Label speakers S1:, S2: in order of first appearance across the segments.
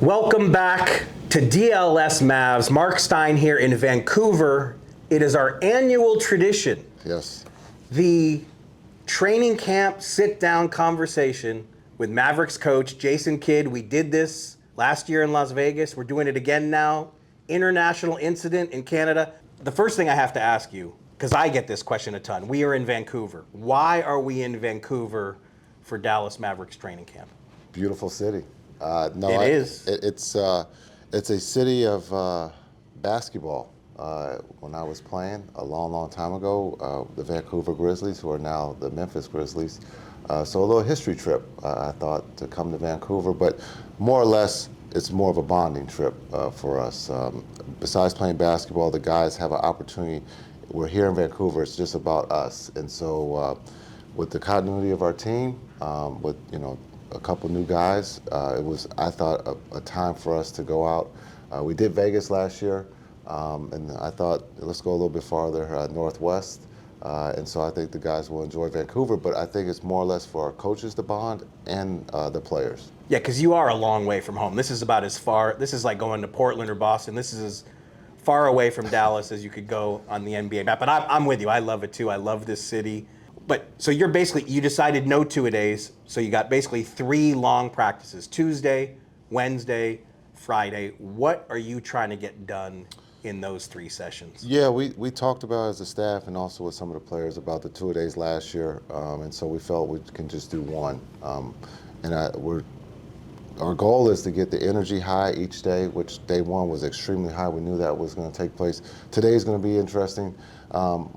S1: Welcome back to DLLS Mavs. Marc Stein here in Vancouver. It is our annual tradition.
S2: Yes.
S1: The training camp sit-down conversation with Mavericks coach Jason Kidd. We did this last year in Las Vegas. We're doing it again now. International incident in Canada. The first thing I have to ask you, because I get this question a ton. We are in Vancouver. Why are we in Vancouver for Dallas Mavericks training camp?
S2: Beautiful city. It's a city of basketball. When I was playing a long, long time ago, the Vancouver Grizzlies, who are now the Memphis Grizzlies. So a little history trip, I thought, to come to Vancouver. But more or less, it's more of a bonding trip for us. Besides playing basketball, the guys have an opportunity. We're here in Vancouver. It's just about us. And so with the continuity of our team, with, a couple new guys, it was, I thought, a time for us to go out. We did Vegas last year, and I thought, let's go a little bit farther northwest. And so I think the guys will enjoy Vancouver, but I think it's more or less for our coaches to bond and the players.
S1: Yeah, because you are a long way from home. This is about as far, this is like going to Portland or Boston. This is as far away from Dallas as you could go on the NBA map. But I'm with you. I love it too. I love this city. But so you decided no two-a-days, so you got basically 3 long practices, Tuesday, Wednesday, Friday. What are you trying to get done in those 3 sessions?
S2: Yeah, we talked about as a staff and also with some of the players about the two-a-days last year, and so we felt we can just do one. Our goal is to get the energy high each day, which day one was extremely high. We knew that was going to take place. Today is going to be interesting.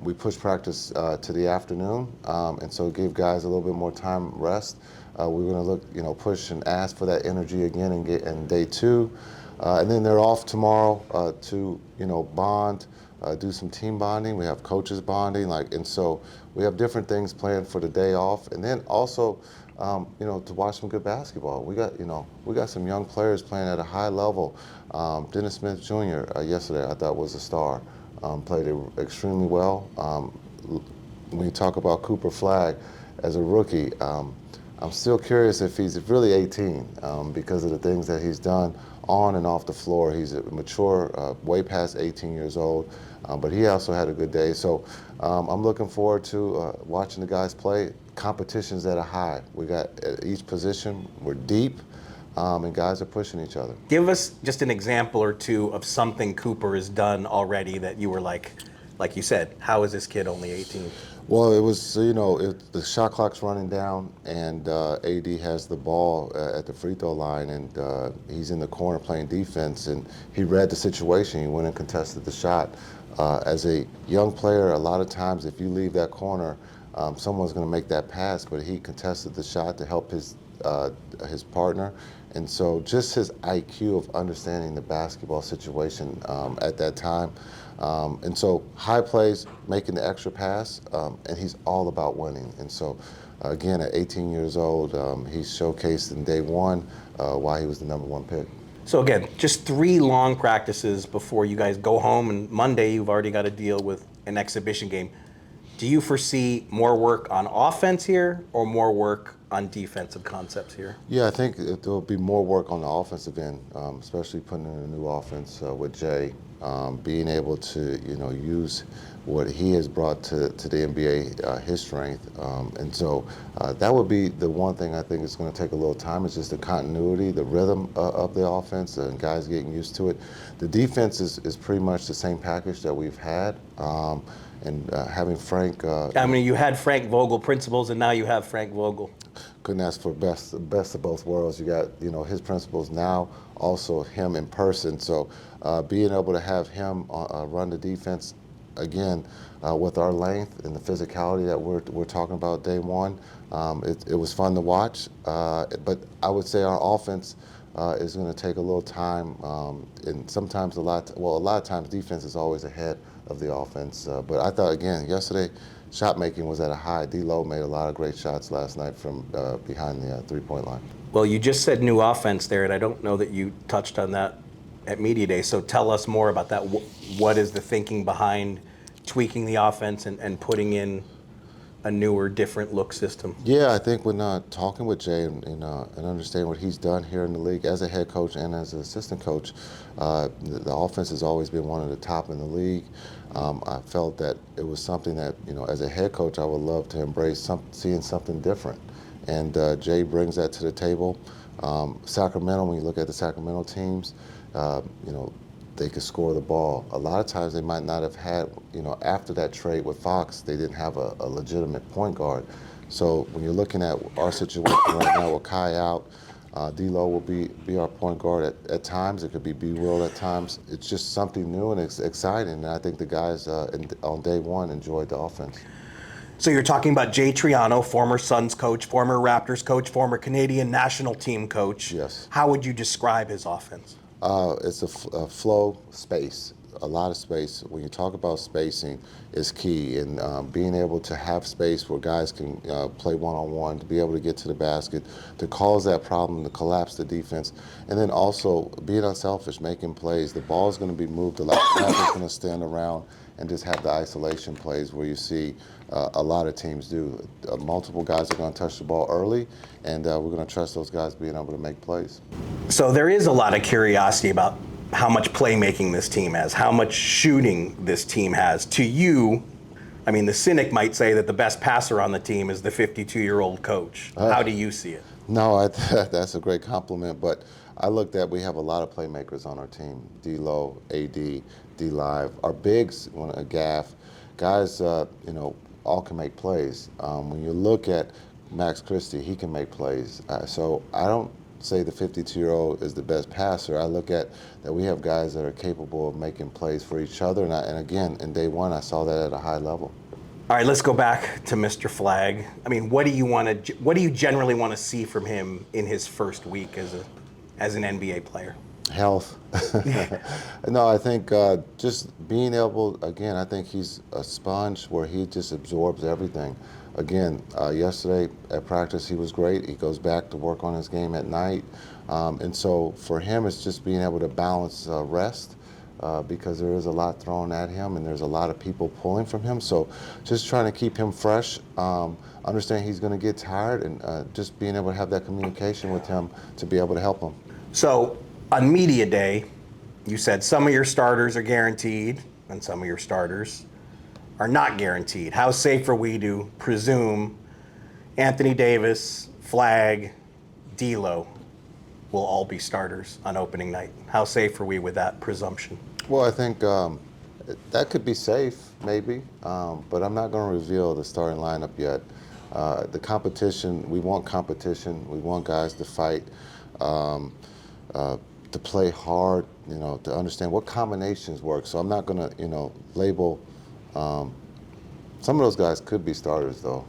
S2: We pushed practice to the afternoon, and so give guys a little bit more time rest. We're going to push and ask for that energy again in day 2. And then they're off tomorrow to, bond, do some team bonding. We have coaches bonding, and so we have different things planned for the day off. And then also, to watch some good basketball. We got some young players playing at a high level. Dennis Smith Jr. Yesterday I thought was a star. Played it extremely well. When you talk about Cooper Flagg as a rookie, I'm still curious if he's really 18 because of the things that he's done on and off the floor. He's mature, way past 18 years old, but he also had a good day. So I'm looking forward to watching the guys play. Competition's at a high. We got at each position, we're deep, and guys are pushing each other. Give
S1: us just an example or two of something Cooper has done already that you were like you said, how is this kid only 18?
S2: Well, it was, the shot clock's running down, and AD has the ball at the free throw line, and he's in the corner playing defense, and he read the situation. He went and contested the shot. As a young player, a lot of times if you leave that corner, someone's going to make that pass, but he contested the shot to help his partner. And so just his IQ of understanding the basketball situation at that time. And so high plays, making the extra pass, and he's all about winning. And so, again, at 18 years old, he's showcased in day 1 why he was the #1 pick.
S1: So again, just 3 long practices before you guys go home, and Monday you've already got to deal with an exhibition game. Do you foresee more work on offense here or more work on defensive concepts here?
S2: Yeah, I think there'll be more work on the offensive end, especially putting in a new offense with Jay, being able to use what he has brought to the NBA, his strength. And so that would be the one thing I think is going to take a little time, is just the continuity, the rhythm of the offense, and guys getting used to it. The defense is pretty much the same package that we've had. And having Frank...
S1: you had Frank Vogel principles, and now you have Frank Vogel.
S2: Couldn't ask for best of both worlds. You got, his principles now, also him in person. So being able to have him run the defense, again, with our length and the physicality that we're talking about day 1, it was fun to watch. But I would say our offense is going to take a little time, and sometimes a lot of times defense is always ahead of the offense. But I thought, again, yesterday, shot making was at a high. D-Lo made a lot of great shots last night from behind the 3-point line.
S1: Well, you just said new offense there, and I don't know that you touched on that at Media Day. So tell us more about that. What is the thinking behind tweaking the offense and putting in a newer, different look system?
S2: Yeah, I think when talking with Jay and understanding what he's done here in the league as a head coach and as an assistant coach, the offense has always been one of the top in the league. I felt that it was something that, as a head coach, I would love to embrace seeing something different. And Jay brings that to the table. Sacramento, when you look at the Sacramento teams, they could score the ball. A lot of times they might not have had, after that trade with Fox, they didn't have a legitimate point guard. So when you're looking at our situation right now with Kai out, D'Lo will be our point guard at times. It could be B. Will at times. It's just something new and exciting, and I think the guys on day one enjoyed the offense.
S1: So you're talking about Jay Triano, former Suns coach, former Raptors coach, former Canadian national team coach.
S2: Yes.
S1: How would you describe his offense?
S2: It's a flow, space, a lot of space. When you talk about spacing, is key, and being able to have space where guys can play one-on-one, to be able to get to the basket, to cause that problem, to collapse the defense, and then also being unselfish, making plays. The ball is going to be moved a lot. You're not just going to stand around and just have the isolation plays where you see a lot of teams do. Multiple guys are going to touch the ball early, and we're going to trust those guys being able to make plays.
S1: So there is a lot of curiosity about how much playmaking this team has, how much shooting this team has. To you, I mean, the cynic might say that the best passer on the team is the 52-year-old coach. How do you see it?
S2: No, that's a great compliment, but I looked at, we have a lot of playmakers on our team. D-Lo, AD, D-Live. Our bigs, Gaff, guys, all can make plays. When you look at Max Christie, he can make plays. So I don't say the 52-year-old is the best passer. I look at that we have guys that are capable of making plays for each other. And again, in day one, I saw that at a high level.
S1: All right, let's go back to Mr. Flagg. I mean, what do you generally want to see from him in his first week as an NBA player?
S2: Health. No, I think just being able, again, I think he's a sponge where he just absorbs everything. Again, yesterday at practice, he was great. He goes back to work on his game at night. And so for him, it's just being able to balance rest because there is a lot thrown at him and there's a lot of people pulling from him. So just trying to keep him fresh, understand he's going to get tired, and just being able to have that communication with him to be able to help him.
S1: So on media day, you said some of your starters are guaranteed and some of your starters are not guaranteed. How safe are we to presume Anthony Davis, Flagg, D'Lo will all be starters on opening night? How safe are we with that presumption?
S2: Well, I think that could be safe, maybe, but I'm not going to reveal the starting lineup yet. The competition, we want competition. We want guys to fight, to play hard, to understand what combinations work. So I'm not going to, label. Some of those guys could be starters, though.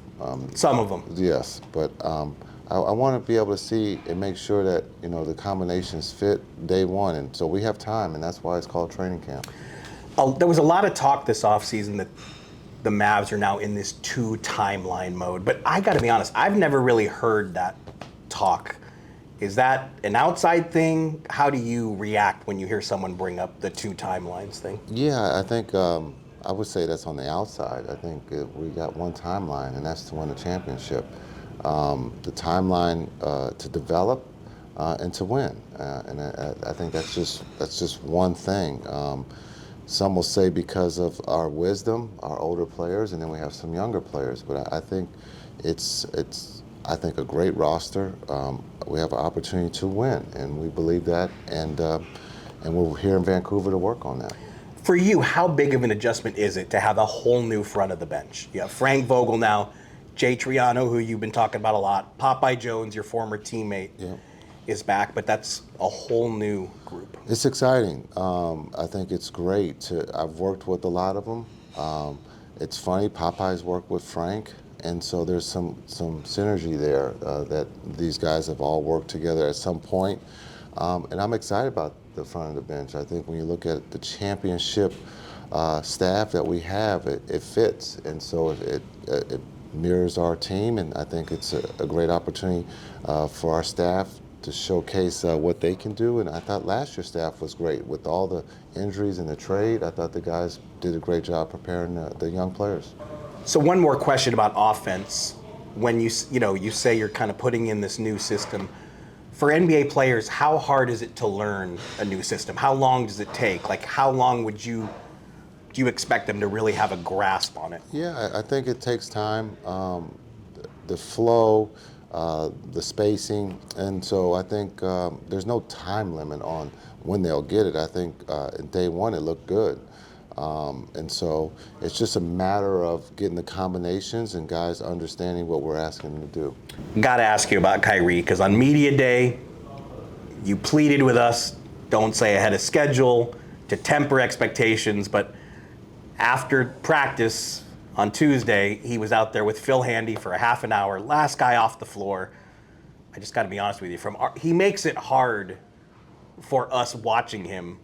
S1: Some of them.
S2: Yes, but I want to be able to see and make sure that the combinations fit day one, and so we have time, and that's why it's called training camp.
S1: There was a lot of talk this offseason that the Mavs are now in this two-timeline mode, but I got to be honest, I've never really heard that talk. Is that an outside thing? How do you react when you hear someone bring up the two timelines thing?
S2: Yeah, I think I would say that's on the outside. I think we got one timeline, and that's to win a championship. The timeline to develop and to win, and I think that's just one thing. Some will say because of our wisdom, our older players, and then we have some younger players. But I think it's a great roster. We have an opportunity to win, and we believe that, and we're here in Vancouver to work on that.
S1: For you, how big of an adjustment is it to have a whole new front of the bench? You have Frank Vogel now, Jay Triano, who you've been talking about a lot, Popeye Jones, your former teammate, is back, but that's a whole new group.
S2: It's exciting. I think it's great. I've worked with a lot of them. It's funny, Popeye's worked with Frank, and so there's some synergy there that these guys have all worked together at some point. And I'm excited about the front of the bench. I think when you look at the championship staff that we have, it fits, and so it mirrors our team, and I think it's a great opportunity for our staff to showcase what they can do. And I thought last year's staff was great with all the injuries and the trade. I thought the guys did a great job preparing the young players.
S1: So one more question about offense. When you say you're kind of putting in this new system, for NBA players, how hard is it to learn a new system? How long does it take? Like, how long do you expect them to really have a grasp on it?
S2: Yeah, I think it takes time. The flow, the spacing, and so I think there's no time limit on when they'll get it. I think in day one it looked good. And so it's just a matter of getting the combinations and guys understanding what we're asking them to do.
S1: Got to ask you about Kyrie, because on media day, you pleaded with us, don't say ahead of schedule, to temper expectations, but after practice on Tuesday, he was out there with Phil Handy for a half an hour, last guy off the floor. I just got to be honest with you, he makes it hard for us watching him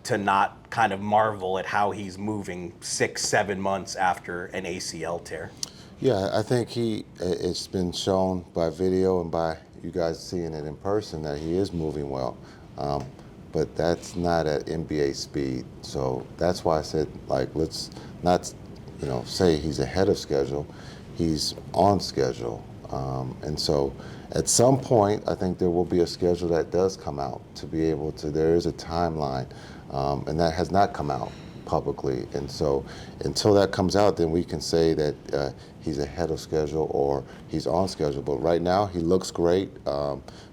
S1: to not kind of marvel at how he's moving 6-7 months after an ACL tear.
S2: Yeah, I think it's been shown by video and by you guys seeing it in person that he is moving well. But that's not at NBA speed. So that's why I said, like, let's not, say he's ahead of schedule. He's on schedule. And so at some point, I think there will be a schedule that does come out to be able to, there is a timeline, and that has not come out publicly. And so until that comes out, then we can say that he's ahead of schedule or he's on schedule. But right now, he looks great.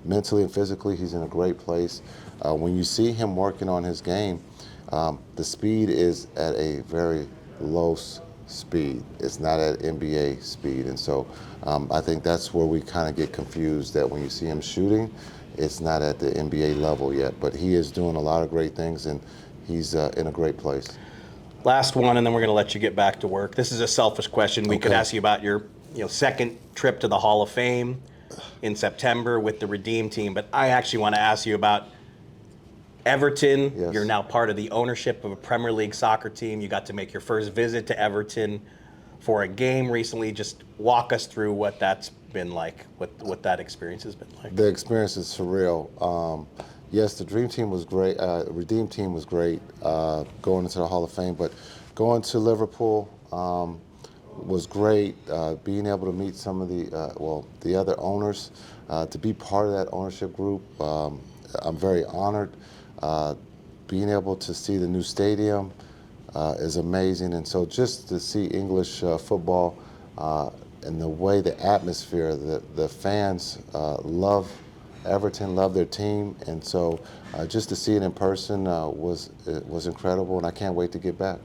S2: Mentally and physically, he's in a great place. When you see him working on his game, the speed is at a very low speed. It's not at NBA speed. And so I think that's where we kind of get confused, that when you see him shooting, it's not at the NBA level yet. But he is doing a lot of great things, and he's in a great place.
S1: Last one, and then we're going to let you get back to work. This is a selfish question. We could ask you about your second trip to the Hall of Fame in September with the Redeem team, but I actually want to ask you about Everton.
S2: Yes.
S1: You're now part of the ownership of a Premier League soccer team. You got to make your first visit to Everton for a game recently. Just walk us through what that's been like, what that experience has been like.
S2: The experience is surreal. Yes, the Dream Team was great. Redeem Team was great going into the Hall of Fame, but going to Liverpool was great. Being able to meet some of the other owners, to be part of that ownership group, I'm very honored. Being able to see the new stadium is amazing, and so just to see English football and the way the atmosphere, the fans love Everton, love their team, and so just to see it in person was incredible, and I can't wait to get back.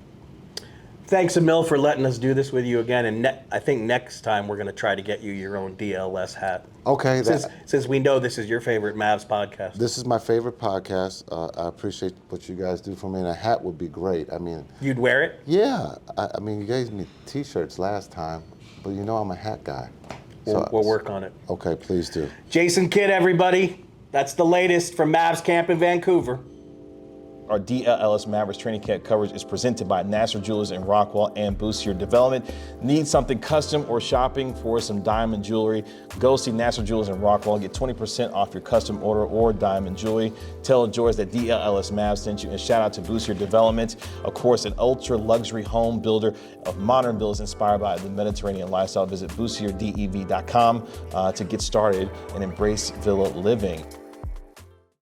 S1: Thanks, Emil, for letting us do this with you again. And I think next time we're going to try to get you your own DLS hat.
S2: Okay.
S1: Since we know this is your favorite Mavs podcast.
S2: This is my favorite podcast. I appreciate what you guys do for me, and a hat would be great. I mean,
S1: You'd wear it?
S2: Yeah. I mean, you gave me T-shirts last time, but I'm a hat guy.
S1: We'll work on it.
S2: Okay, please do.
S1: Jason Kidd, everybody. That's the latest from Mavs Camp in Vancouver.
S3: Our DLLS Mavericks training camp coverage is presented by Nassar Jewelers in Rockwall and Boost Your Development. Need something custom or shopping for some diamond jewelry? Go see Nassar Jewelers in Rockwall. Get 20% off your custom order or diamond jewelry. Tell George that DLLS Mavs sent you, and shout out to Boost Your Development. Of course, an ultra luxury home builder of modern villas inspired by the Mediterranean lifestyle. Visit boostyourdev.com to get started and embrace villa living.